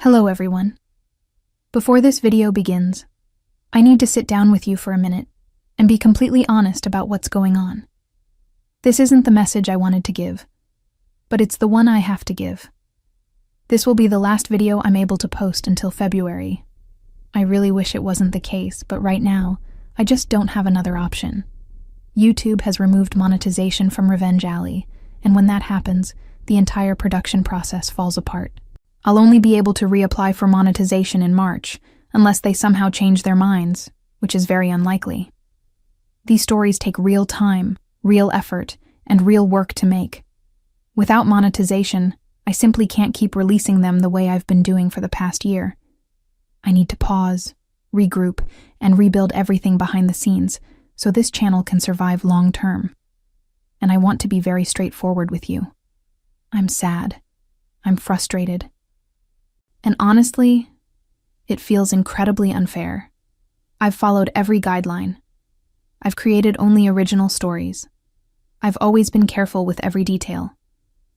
Hello everyone. Before this video begins, I need to sit down with you for a minute and be completely honest about what's going on. This isn't the message I wanted to give, but it's the one I have to give. This will be the last video I'm able to post until February. I really wish it wasn't the case, but right now, I just don't have another option. YouTube has removed monetization from Revenge Alley, and when that happens, the entire production process falls apart. I'll only be able to reapply for monetization in March, unless they somehow change their minds, which is very unlikely. These stories take real time, real effort, and real work to make. Without monetization, I simply can't keep releasing them the way I've been doing for the past year. I need to pause, regroup, and rebuild everything behind the scenes so this channel can survive long term. And I want to be very straightforward with you. I'm sad. I'm frustrated. And honestly, it feels incredibly unfair. I've followed every guideline. I've created only original stories. I've always been careful with every detail,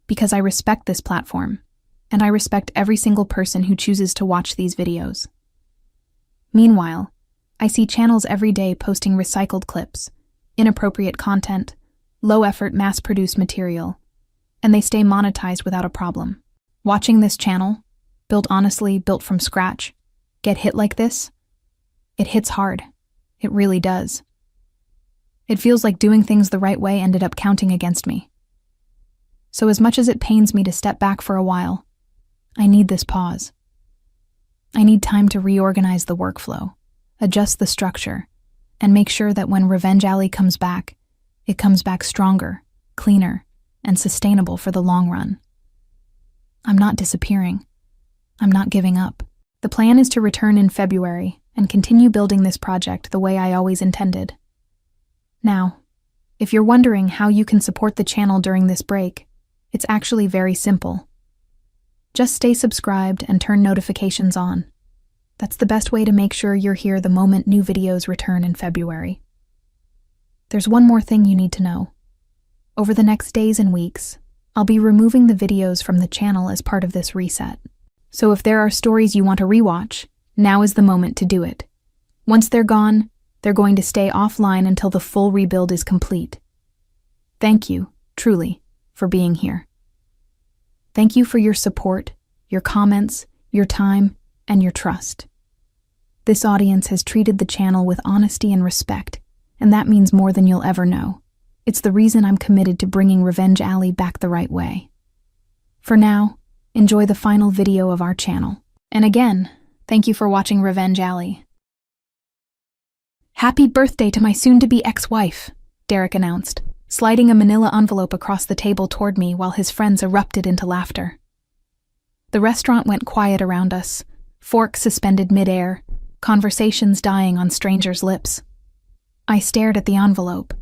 because I respect this platform, and I respect every single person who chooses to watch these videos. Meanwhile, I see channels every day posting recycled clips, inappropriate content, low-effort mass-produced material, and they stay monetized without a problem. Watching this channel, built honestly, built from scratch, get hit like this, it hits hard. It really does. It feels like doing things the right way ended up counting against me. So as much as it pains me to step back for a while, I need this pause. I need time to reorganize the workflow, adjust the structure, and make sure that when Revenge Alley comes back, it comes back stronger, cleaner, and sustainable for the long run. I'm not disappearing. I'm not giving up. The plan is to return in February and continue building this project the way I always intended. Now, if you're wondering how you can support the channel during this break, it's actually very simple. Just stay subscribed and turn notifications on. That's the best way to make sure you're here the moment new videos return in February. There's one more thing you need to know. Over the next days and weeks, I'll be removing the videos from the channel as part of this reset. So if there are stories you want to rewatch, now is the moment to do it. Once they're gone, they're going to stay offline until the full rebuild is complete. Thank you, truly, for being here. Thank you for your support, your comments, your time, and your trust. This audience has treated the channel with honesty and respect, and that means more than you'll ever know. It's the reason I'm committed to bringing Revenge Alley back the right way. For now, enjoy the final video of our channel. And again, thank you for watching Revenge Alley. Happy birthday to my soon-to-be ex-wife, Derek announced, sliding a manila envelope across the table toward me while his friends erupted into laughter. The restaurant went quiet around us, forks suspended mid-air, conversations dying on strangers' lips. I stared at the envelope,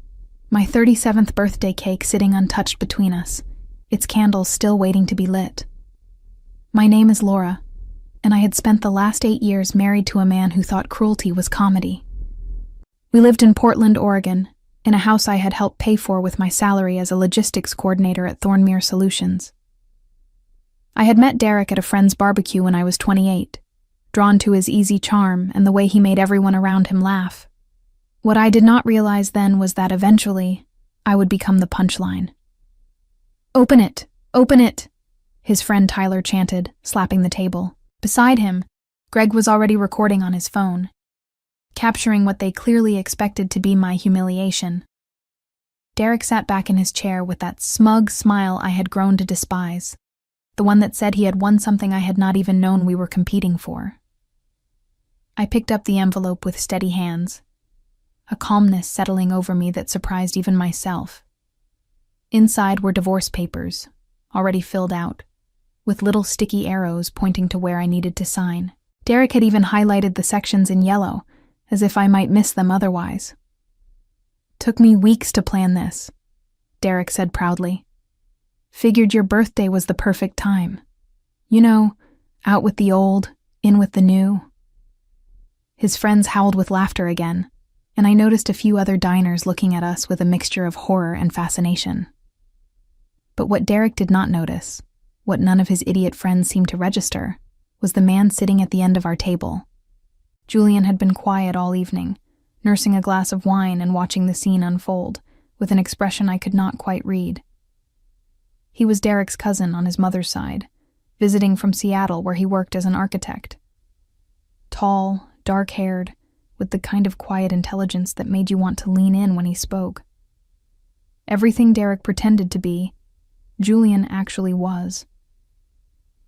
my 37th birthday cake sitting untouched between us, its candles still waiting to be lit. My name is Laura, and I had spent the last 8 years married to a man who thought cruelty was comedy. We lived in Portland, Oregon, in a house I had helped pay for with my salary as a logistics coordinator at Thornmere Solutions. I had met Derek at a friend's barbecue when I was 28, drawn to his easy charm and the way he made everyone around him laugh. What I did not realize then was that eventually, I would become the punchline. "Open it! Open it!" his friend Tyler chanted, slapping the table. Beside him, Greg was already recording on his phone, capturing what they clearly expected to be my humiliation. Derek sat back in his chair with that smug smile I had grown to despise, the one that said he had won something I had not even known we were competing for. I picked up the envelope with steady hands, a calmness settling over me that surprised even myself. Inside were divorce papers, already filled out, with little sticky arrows pointing to where I needed to sign. Derek had even highlighted the sections in yellow, as if I might miss them otherwise. "Took me weeks to plan this," Derek said proudly. "Figured your birthday was the perfect time. You know, out with the old, in with the new." His friends howled with laughter again, and I noticed a few other diners looking at us with a mixture of horror and fascination. But what Derek did not notice, what none of his idiot friends seemed to register, was the man sitting at the end of our table. Julian had been quiet all evening, nursing a glass of wine and watching the scene unfold, with an expression I could not quite read. He was Derek's cousin on his mother's side, visiting from Seattle where he worked as an architect. Tall, dark-haired, with the kind of quiet intelligence that made you want to lean in when he spoke. Everything Derek pretended to be, Julian actually was.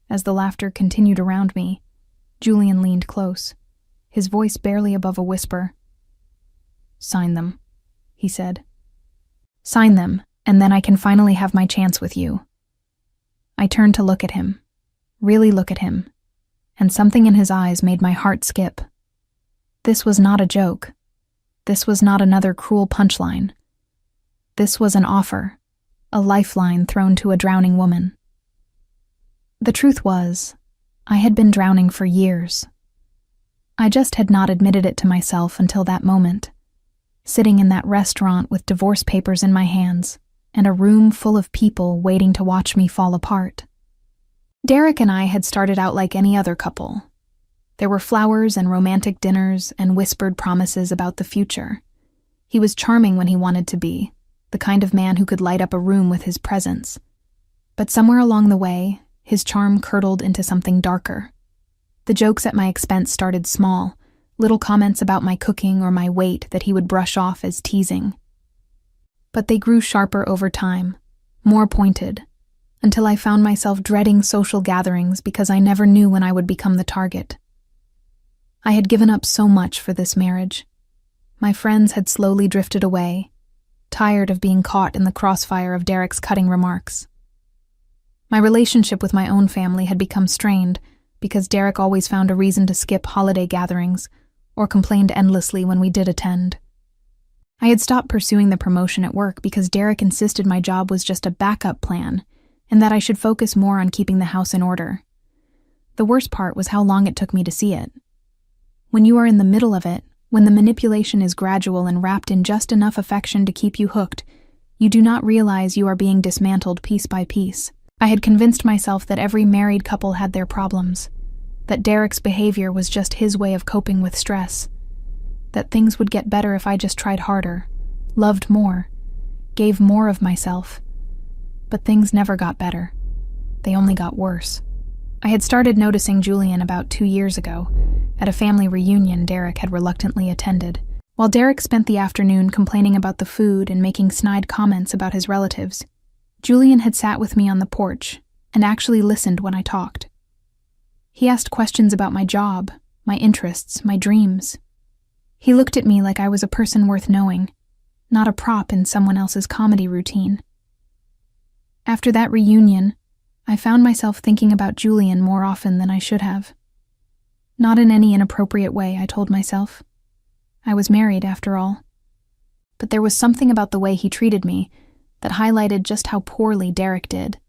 As the laughter continued around me, Julian leaned close, his voice barely above a whisper. "Sign them," he said. "Sign them, and then I can finally have my chance with you." I turned to look at him, really look at him, and something in his eyes made my heart skip. This was not a joke. This was not another cruel punchline. This was an offer, a lifeline thrown to a drowning woman. The truth was, I had been drowning for years. I just had not admitted it to myself until that moment, sitting in that restaurant with divorce papers in my hands and a room full of people waiting to watch me fall apart. Derek and I had started out like any other couple. There were flowers and romantic dinners and whispered promises about the future. He was charming when he wanted to be, the kind of man who could light up a room with his presence. But somewhere along the way, his charm curdled into something darker. The jokes at my expense started small, little comments about my cooking or my weight that he would brush off as teasing. But they grew sharper over time, more pointed, until I found myself dreading social gatherings because I never knew when I would become the target. I had given up so much for this marriage. My friends had slowly drifted away, tired of being caught in the crossfire of Derek's cutting remarks. My relationship with my own family had become strained because Derek always found a reason to skip holiday gatherings or complained endlessly when we did attend. I had stopped pursuing the promotion at work because Derek insisted my job was just a backup plan and that I should focus more on keeping the house in order. The worst part was how long it took me to see it. When you are in the middle of it, when the manipulation is gradual and wrapped in just enough affection to keep you hooked, you do not realize you are being dismantled piece by piece. I had convinced myself that every married couple had their problems, that Derek's behavior was just his way of coping with stress, that things would get better if I just tried harder, loved more, gave more of myself. But things never got better. They only got worse. I had started noticing Julian about 2 years ago, at a family reunion Derek had reluctantly attended. While Derek spent the afternoon complaining about the food and making snide comments about his relatives, Julian had sat with me on the porch and actually listened when I talked. He asked questions about my job, my interests, my dreams. He looked at me like I was a person worth knowing, not a prop in someone else's comedy routine. After that reunion, I found myself thinking about Julian more often than I should have. Not in any inappropriate way, I told myself. I was married, after all. But there was something about the way he treated me that highlighted just how poorly Derek did.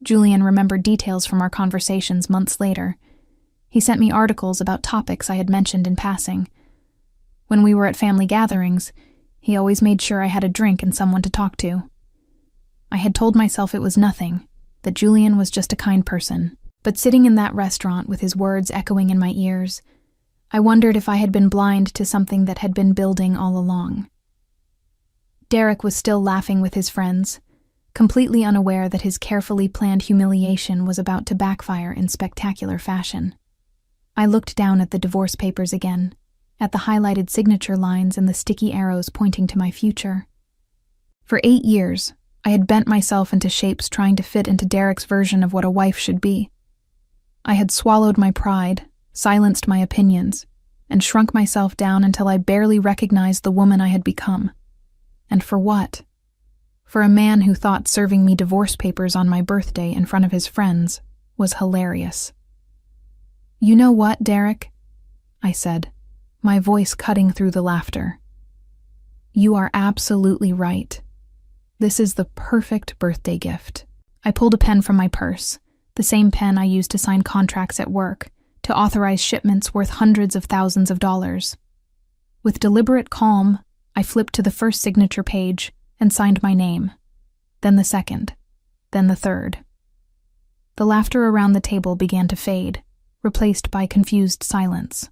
Julian remembered details from our conversations months later. He sent me articles about topics I had mentioned in passing. When we were at family gatherings, he always made sure I had a drink and someone to talk to. I had told myself it was nothing, that Julian was just a kind person. But sitting in that restaurant with his words echoing in my ears, I wondered if I had been blind to something that had been building all along. Derek was still laughing with his friends, completely unaware that his carefully planned humiliation was about to backfire in spectacular fashion. I looked down at the divorce papers again, at the highlighted signature lines and the sticky arrows pointing to my future. For 8 years, I had bent myself into shapes trying to fit into Derek's version of what a wife should be. I had swallowed my pride, silenced my opinions, and shrunk myself down until I barely recognized the woman I had become. And for what? For a man who thought serving me divorce papers on my birthday in front of his friends was hilarious. "You know what, Derek?" I said, my voice cutting through the laughter. "You are absolutely right. This is the perfect birthday gift." I pulled a pen from my purse, the same pen I used to sign contracts at work, to authorize shipments worth hundreds of thousands of dollars. With deliberate calm, I flipped to the first signature page and signed my name, then the second, then the third. The laughter around the table began to fade, replaced by confused silence.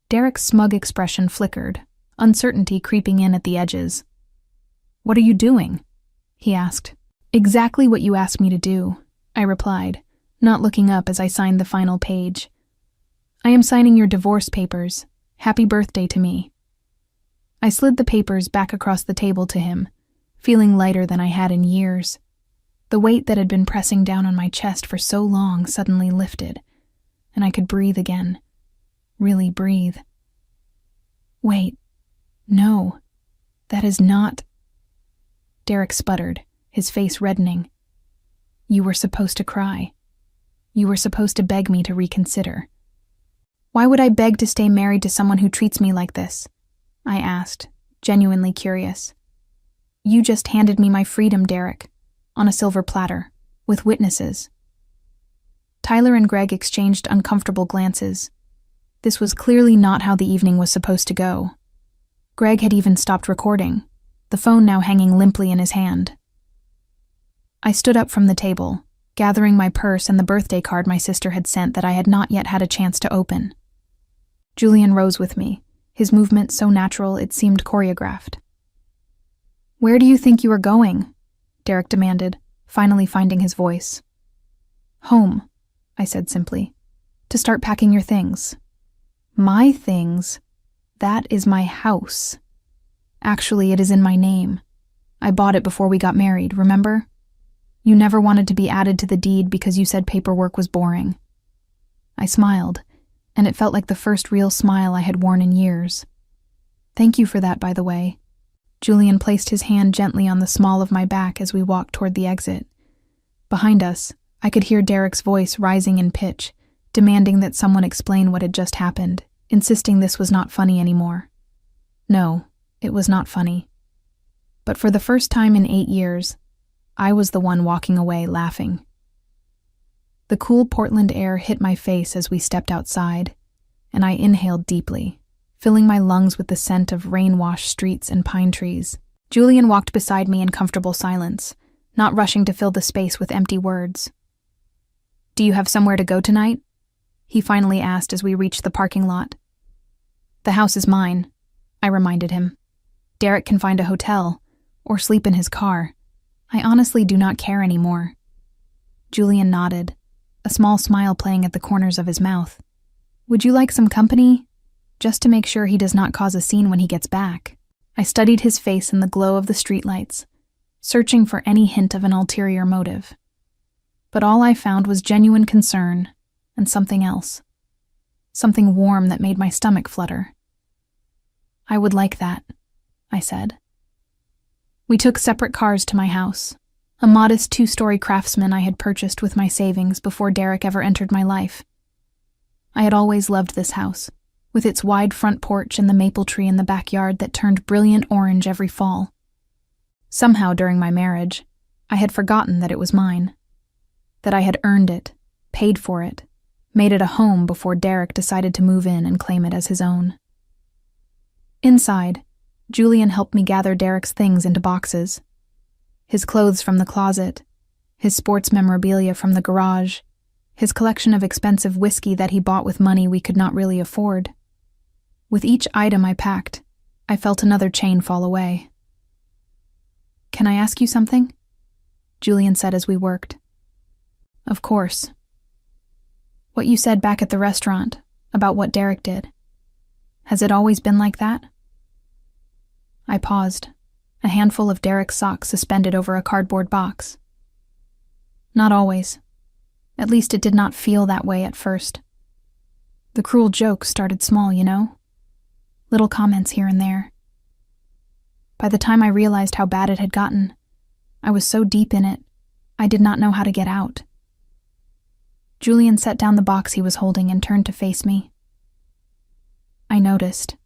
Derek's smug expression flickered, uncertainty creeping in at the edges. "What are you doing?" he asked. "Exactly what you asked me to do," I replied, not looking up as I signed the final page. "I am signing your divorce papers. Happy birthday to me." I slid the papers back across the table to him, feeling lighter than I had in years. The weight that had been pressing down on my chest for so long suddenly lifted, and I could breathe again. Really breathe. "Wait, no, that is not—" Derek sputtered, his face reddening. "You were supposed to cry. You were supposed to beg me to reconsider." "Why would I beg to stay married to someone who treats me like this?" I asked, genuinely curious. "You just handed me my freedom, Derek, on a silver platter, with witnesses." Tyler and Greg exchanged uncomfortable glances. This was clearly not how the evening was supposed to go. Greg had even stopped recording, the phone now hanging limply in his hand. I stood up from the table, gathering my purse and the birthday card my sister had sent that I had not yet had a chance to open. Julian rose with me, his movement so natural it seemed choreographed. "Where do you think you are going?" Derek demanded, finally finding his voice. "Home," I said simply. "To start packing your things." "My things? That is my house. Actually, it is in my name. I bought it before we got married, remember? You never wanted to be added to the deed because you said paperwork was boring." I smiled, and it felt like the first real smile I had worn in years. "Thank you for that, by the way." Julian placed his hand gently on the small of my back as we walked toward the exit. Behind us, I could hear Derek's voice rising in pitch, demanding that someone explain what had just happened, insisting this was not funny anymore. No, it was not funny. But for the first time in 8 years, I was the one walking away laughing. The cool Portland air hit my face as we stepped outside, and I inhaled deeply, filling my lungs with the scent of rain-washed streets and pine trees. Julian walked beside me in comfortable silence, not rushing to fill the space with empty words. "Do you have somewhere to go tonight?" he finally asked as we reached the parking lot. "The house is mine," I reminded him. "Derek can find a hotel, or sleep in his car. I honestly do not care anymore." Julian nodded, a small smile playing at the corners of his mouth. "Would you like some company? Just to make sure he does not cause a scene when he gets back." I studied his face in the glow of the streetlights, searching for any hint of an ulterior motive. But all I found was genuine concern and something else. Something warm that made my stomach flutter. "I would like that," I said. We took separate cars to my house, a modest 2-story Craftsman I had purchased with my savings before Derek ever entered my life. I had always loved this house, with its wide front porch and the maple tree in the backyard that turned brilliant orange every fall. Somehow during my marriage, I had forgotten that it was mine, that I had earned it, paid for it, made it a home before Derek decided to move in and claim it as his own. Inside, Julian helped me gather Derek's things into boxes. His clothes from the closet, his sports memorabilia from the garage, his collection of expensive whiskey that he bought with money we could not really afford. With each item I packed, I felt another chain fall away. "Can I ask you something?" Julian said as we worked. "Of course." "What you said back at the restaurant about what Derek did, has it always been like that?" I paused, a handful of Derek's socks suspended over a cardboard box. "Not always. At least it did not feel that way at first. The cruel jokes started small, you know? Little comments here and there. By the time I realized how bad it had gotten, I was so deep in it, I did not know how to get out." Julian set down the box he was holding and turned to face me. "I noticed,"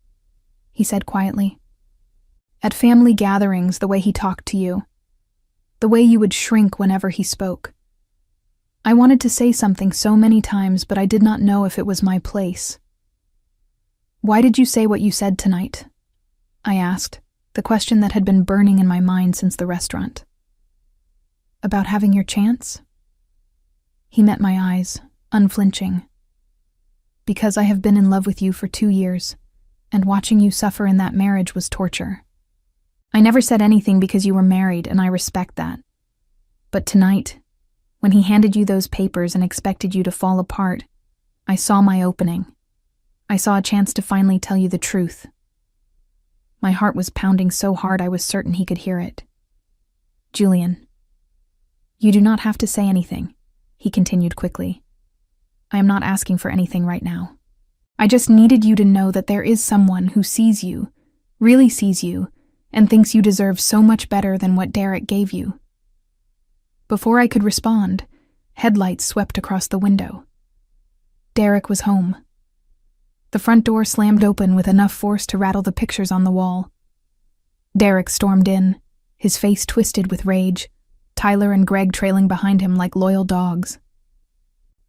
he said quietly. "At family gatherings, the way he talked to you, the way you would shrink whenever he spoke. I wanted to say something so many times, but I did not know if it was my place." "Why did you say what you said tonight?" I asked, the question that had been burning in my mind since the restaurant. "About having your chance?" He met my eyes, unflinching. Because I have been in love with you for 2 years, and watching you suffer in that marriage was torture. I never said anything because you were married, and I respect that. But tonight, when he handed you those papers and expected you to fall apart, I saw my opening. I saw a chance to finally tell you the truth. My heart was pounding so hard I was certain he could hear it. Julian, you do not have to say anything, he continued quickly. I am not asking for anything right now. I just needed you to know that there is someone who sees you, really sees you, and thinks you deserve so much better than what Derek gave you. Before I could respond, headlights swept across the window. Derek was home. The front door slammed open with enough force to rattle the pictures on the wall. Derek stormed in, his face twisted with rage, Tyler and Greg trailing behind him like loyal dogs.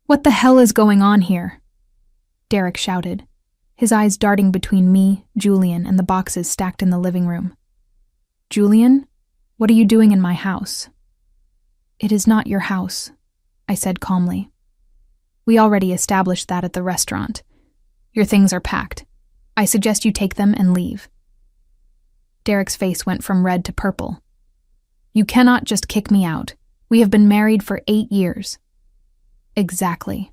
"What the hell is going on here?" Derek shouted, his eyes darting between me, Julian, and the boxes stacked in the living room. "Julian, what are you doing in my house?" "It is not your house," I said calmly. "We already established that at the restaurant. Your things are packed. I suggest you take them and leave." Derek's face went from red to purple. "You cannot just kick me out. We have been married for 8 years. "Exactly,"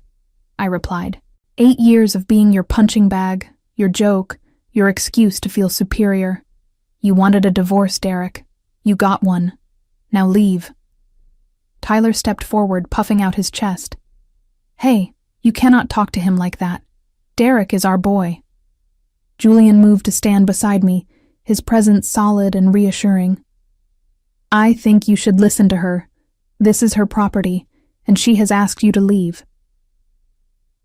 I replied. 8 years of being your punching bag, your joke, your excuse to feel superior. You wanted a divorce, Derek. You got one. Now leave." Tyler stepped forward, puffing out his chest. "Hey, you cannot talk to him like that. Derek is our boy." Julian moved to stand beside me, his presence solid and reassuring. "I think you should listen to her. This is her property, and she has asked you to leave."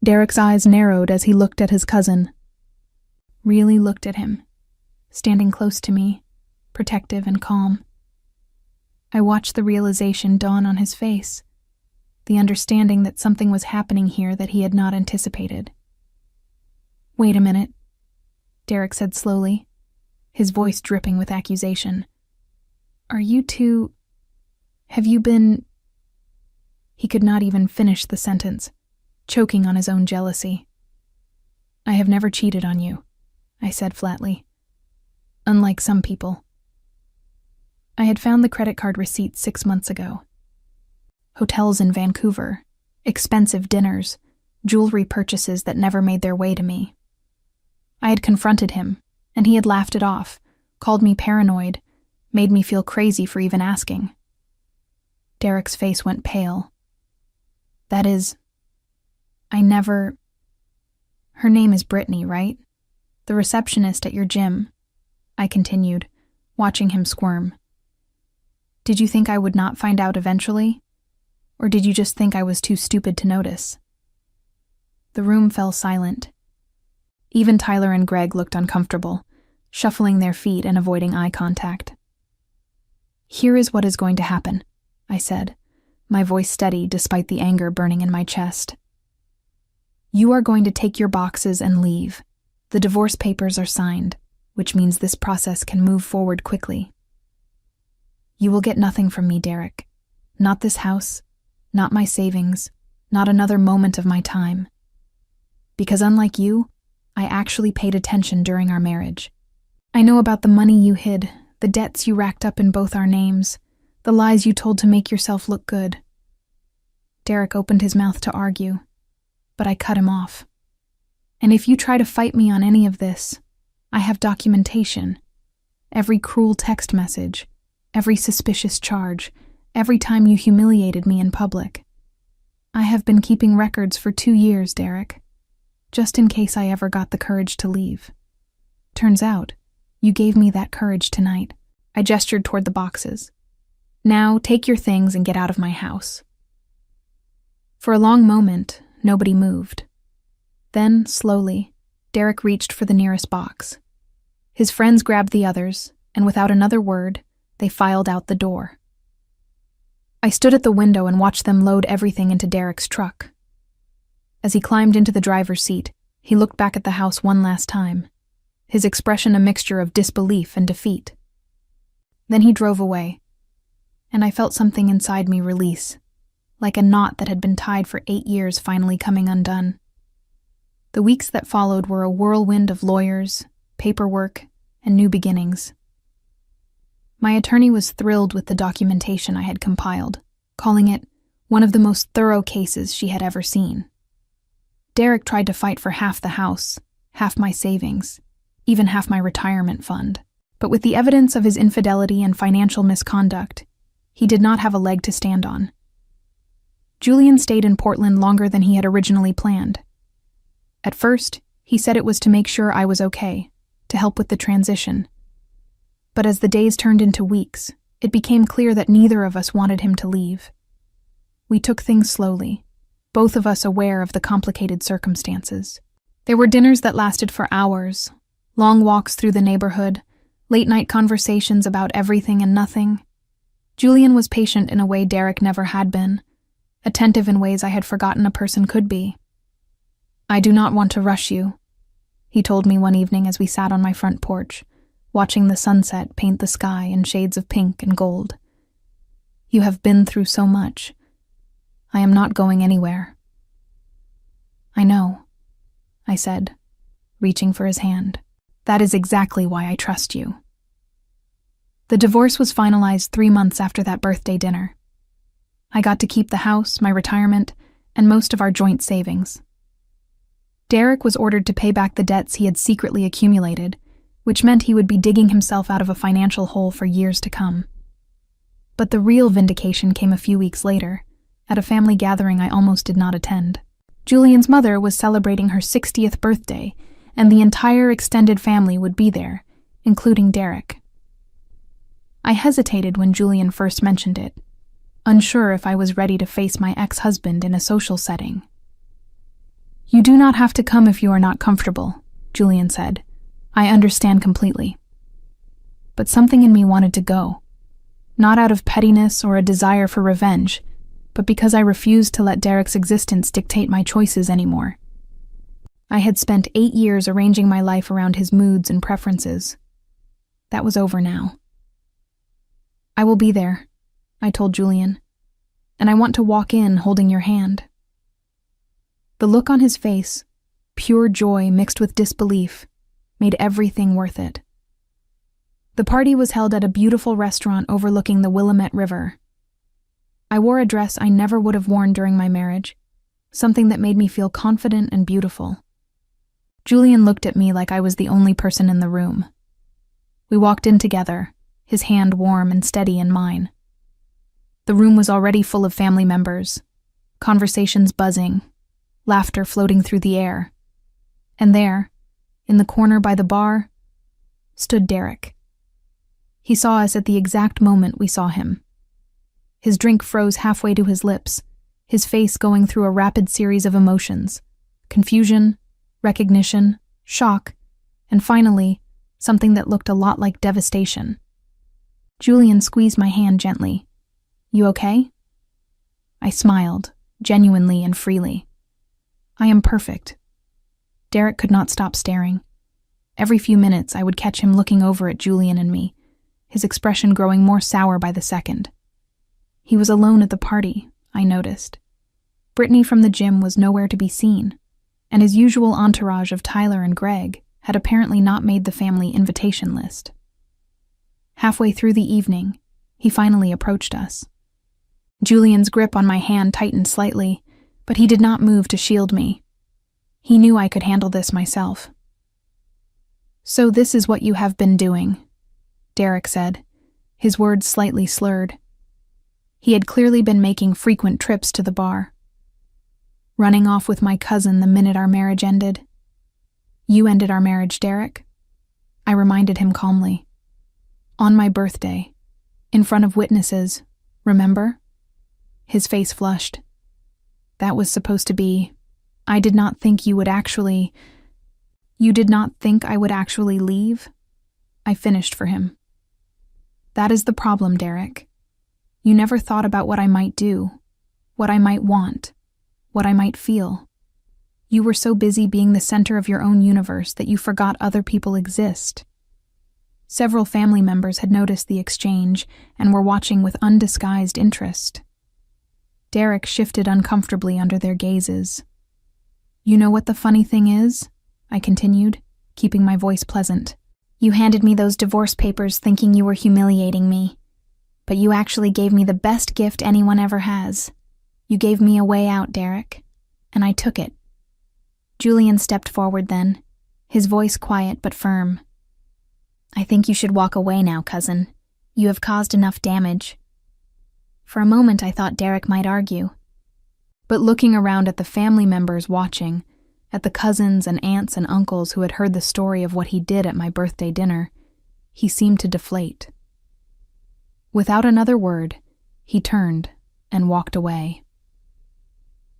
Derek's eyes narrowed as he looked at his cousin. Really looked at him, standing close to me, protective and calm. I watched the realization dawn on his face, the understanding that something was happening here that he had not anticipated. "Wait a minute," Derek said slowly, his voice dripping with accusation. "Are you two... have you been..." He could not even finish the sentence, choking on his own jealousy. "I have never cheated on you," I said flatly. "Unlike some people." I had found the credit card receipts 6 months ago. Hotels in Vancouver, expensive dinners, jewelry purchases that never made their way to me. I had confronted him, and he had laughed it off, called me paranoid, made me feel crazy for even asking. Derek's face went pale. "That is... I never... Her name is Brittany, right? The receptionist at your gym," I continued, watching him squirm. "Did you think I would not find out eventually? Or did you just think I was too stupid to notice?" The room fell silent. Even Tyler and Greg looked uncomfortable, shuffling their feet and avoiding eye contact. "Here is what is going to happen," I said, my voice steady despite the anger burning in my chest. "You are going to take your boxes and leave. The divorce papers are signed, which means this process can move forward quickly. You will get nothing from me, Derek. Not this house, not my savings, not another moment of my time. Because unlike you, I actually paid attention during our marriage. I know about the money you hid, the debts you racked up in both our names, the lies you told to make yourself look good." Derek opened his mouth to argue, but I cut him off. "And if you try to fight me on any of this, I have documentation. Every cruel text message, every suspicious charge, every time you humiliated me in public. I have been keeping records for 2 years, Derek, just in case I ever got the courage to leave. Turns out, you gave me that courage tonight." I gestured toward the boxes. "Now take your things and get out of my house." For a long moment, nobody moved. Then, slowly, Derek reached for the nearest box. His friends grabbed the others, and without another word, they filed out the door. I stood at the window and watched them load everything into Derek's truck. As he climbed into the driver's seat, he looked back at the house one last time, his expression a mixture of disbelief and defeat. Then he drove away, and I felt something inside me release, like a knot that had been tied for 8 years finally coming undone. The weeks that followed were a whirlwind of lawyers, paperwork, and new beginnings. My attorney was thrilled with the documentation I had compiled, calling it one of the most thorough cases she had ever seen. Derek tried to fight for half the house, half my savings, even half my retirement fund. But with the evidence of his infidelity and financial misconduct, he did not have a leg to stand on. Julian stayed in Portland longer than he had originally planned. At first, he said it was to make sure I was okay, to help with the transition. But as the days turned into weeks, it became clear that neither of us wanted him to leave. We took things slowly, both of us aware of the complicated circumstances. There were dinners that lasted for hours, long walks through the neighborhood, late-night conversations about everything and nothing. Julian was patient in a way Derek never had been, attentive in ways I had forgotten a person could be. "I do not want to rush you," he told me one evening as we sat on my front porch, watching the sunset paint the sky in shades of pink and gold. "You have been through so much. I am not going anywhere." "I know," I said, reaching for his hand. "That is exactly why I trust you." The divorce was finalized 3 months after that birthday dinner. I got to keep the house, my retirement, and most of our joint savings. Derek was ordered to pay back the debts he had secretly accumulated, which meant he would be digging himself out of a financial hole for years to come. But the real vindication came a few weeks later, at a family gathering I almost did not attend. Julian's mother was celebrating her 60th birthday, and the entire extended family would be there, including Derek. I hesitated when Julian first mentioned it, unsure if I was ready to face my ex-husband in a social setting. "You do not have to come if you are not comfortable," Julian said. "I understand completely." But something in me wanted to go, not out of pettiness or a desire for revenge, but because I refused to let Derek's existence dictate my choices anymore. I had spent 8 years arranging my life around his moods and preferences. That was over now. "I will be there," I told Julian, "and I want to walk in holding your hand." The look on his face, pure joy mixed with disbelief, made everything worth it. The party was held at a beautiful restaurant overlooking the Willamette River. I wore a dress I never would have worn during my marriage, something that made me feel confident and beautiful. Julian looked at me like I was the only person in the room. We walked in together, his hand warm and steady in mine. The room was already full of family members, conversations buzzing, laughter floating through the air. And there, in the corner by the bar, stood Derek. He saw us at the exact moment we saw him. His drink froze halfway to his lips, his face going through a rapid series of emotions: confusion, recognition, shock, and finally, something that looked a lot like devastation. Julian squeezed my hand gently. "You okay?" I smiled, genuinely and freely. "I am perfect." Derek could not stop staring. Every few minutes I would catch him looking over at Julian and me, his expression growing more sour by the second. He was alone at the party, I noticed. Brittany from the gym was nowhere to be seen, and his usual entourage of Tyler and Greg had apparently not made the family invitation list. Halfway through the evening, he finally approached us. Julian's grip on my hand tightened slightly, but he did not move to shield me. He knew I could handle this myself. "So this is what you have been doing," Derek said, his words slightly slurred. He had clearly been making frequent trips to the bar. "Running off with my cousin the minute our marriage ended." "You ended our marriage, Derek?" I reminded him calmly. "On my birthday, in front of witnesses, remember?" His face flushed. "That was supposed to be... I did not think you would actually... You did not think I would actually leave?" I finished for him. "That is the problem, Derek. You never thought about what I might do, what I might want, what I might feel. You were so busy being the center of your own universe that you forgot other people exist." Several family members had noticed the exchange and were watching with undisguised interest. Derek shifted uncomfortably under their gazes. "You know what the funny thing is?" I continued, keeping my voice pleasant. "You handed me those divorce papers thinking you were humiliating me. But you actually gave me the best gift anyone ever has. You gave me a way out, Derek, and I took it." Julian stepped forward then, his voice quiet but firm. "I think you should walk away now, cousin. You have caused enough damage." For a moment I thought Derek might argue. But looking around at the family members watching, at the cousins and aunts and uncles who had heard the story of what he did at my birthday dinner, he seemed to deflate. Without another word, he turned and walked away.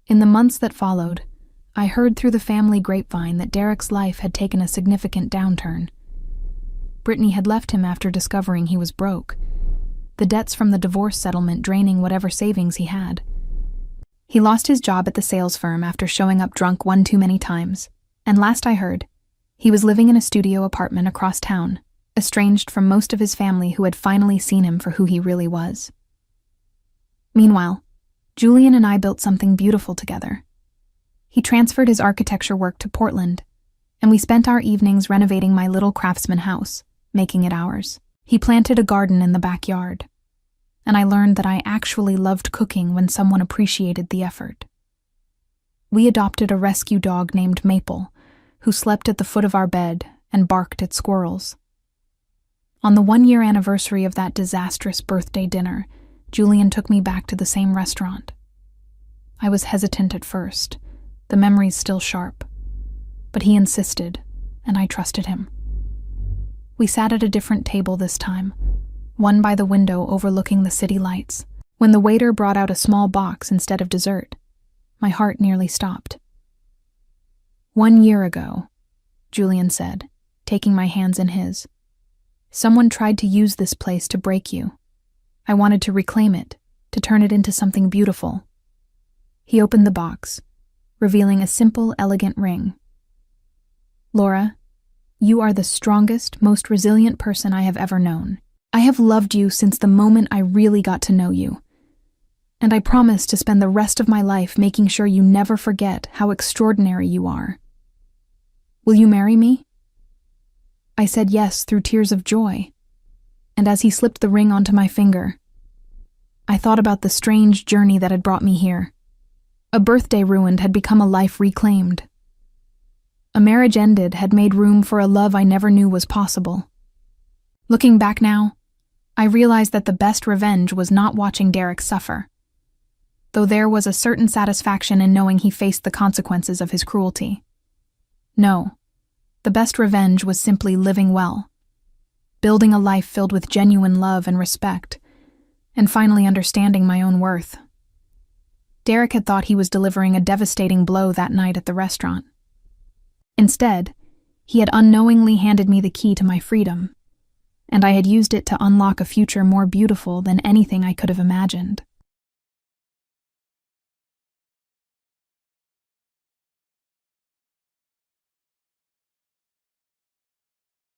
In the months that followed, I heard through the family grapevine that Derek's life had taken a significant downturn. Brittany had left him after discovering he was broke, the debts from the divorce settlement draining whatever savings he had. He lost his job at the sales firm after showing up drunk one too many times, and last I heard, he was living in a studio apartment across town, estranged from most of his family who had finally seen him for who he really was. Meanwhile, Julian and I built something beautiful together. He transferred his architecture work to Portland, and we spent our evenings renovating my little craftsman house, making it ours. He planted a garden in the backyard, and I learned that I actually loved cooking when someone appreciated the effort. We adopted a rescue dog named Maple, who slept at the foot of our bed and barked at squirrels. On the 1-year anniversary of that disastrous birthday dinner, Julian took me back to the same restaurant. I was hesitant at first, the memories still sharp, but he insisted, and I trusted him. We sat at a different table this time, one by the window overlooking the city lights. When the waiter brought out a small box instead of dessert, my heart nearly stopped. "1 year ago," Julian said, taking my hands in his, "someone tried to use this place to break you. I wanted to reclaim it, to turn it into something beautiful." He opened the box, revealing a simple, elegant ring. "Laura, you are the strongest, most resilient person I have ever known. I have loved you since the moment I really got to know you. And I promise to spend the rest of my life making sure you never forget how extraordinary you are. Will you marry me?" I said yes through tears of joy, and as he slipped the ring onto my finger, I thought about the strange journey that had brought me here. A birthday ruined had become a life reclaimed. A marriage ended had made room for a love I never knew was possible. Looking back now, I realized that the best revenge was not watching Derek suffer, though there was a certain satisfaction in knowing he faced the consequences of his cruelty. No, the best revenge was simply living well, building a life filled with genuine love and respect, and finally understanding my own worth. Derek had thought he was delivering a devastating blow that night at the restaurant. Instead, he had unknowingly handed me the key to my freedom, and I had used it to unlock a future more beautiful than anything I could have imagined.